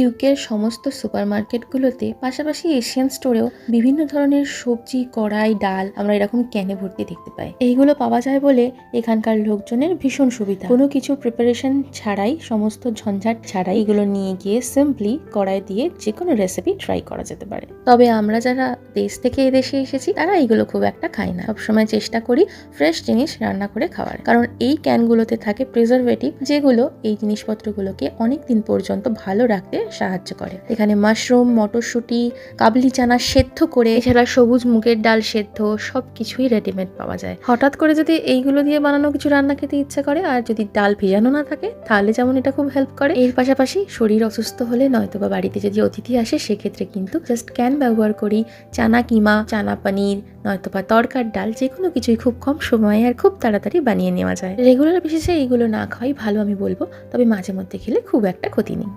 ইউকের সমস্ত সুপারমার্কেটগুলোতে পাশাপাশি এশিয়ান স্টোরেও বিভিন্ন ধরনের সবজি, কড়াই, ডাল আমরা এরকম ক্যানে ভর্তি দেখতে পাই। এইগুলো পাওয়া যায় বলে এখানকার লোকজনের ভীষণ সুবিধা। কোনো কিছু প্রিপারেশন ছাড়াই, সমস্ত ঝঞ্ঝাট ছাড়াই এগুলো নিয়ে গিয়ে সিম্পলি কড়াই দিয়ে যে কোনো রেসিপি ট্রাই করা যেতে পারে। তবে আমরা যারা দেশ থেকে এদেশে এসেছি তারা এইগুলো খুব একটা খাই না। সবসময় চেষ্টা করি ফ্রেশ জিনিস রান্না করে খাওয়ার, কারণ এই ক্যানগুলোতে থাকে প্রিজারভেটিভ, যেগুলো এই জিনিসপত্রগুলোকে অনেক দিন পর্যন্ত ভালো রাখতে সাহায্য করে। এখানে মাশরুম, মটরশুঁটি, কাবলি চানা সেদ্ধ করে, এছাড়া সবুজ মুগের ডাল সেদ্ধ, সবকিছুই রেডিমেড পাওয়া যায়। হঠাৎ করে যদি এইগুলো দিয়ে বানানো কিছু রান্না খেতে ইচ্ছা করে আর যদি ডাল ভেজানো না থাকে, তাহলে যেমন এটা খুব হেল্প করে। এর পাশাপাশি শরীর অসুস্থ হলে নয়তো বা বাড়িতে যদি অতিথি আসে, সেক্ষেত্রে কিন্তু জাস্ট ক্যান ব্যবহার করি। চানা কিমা, চানা পনির, নয়তো বা তরকার ডাল, যে কোনো কিছুই খুব কম সময়ে আর খুব তাড়াতাড়ি বানিয়ে নেওয়া যায়। রেগুলার বেসিসে এইগুলো না খাওয়াই ভালো আমি বলবো, তবে মাঝে মধ্যে খেলে খুব একটা ক্ষতি নেই।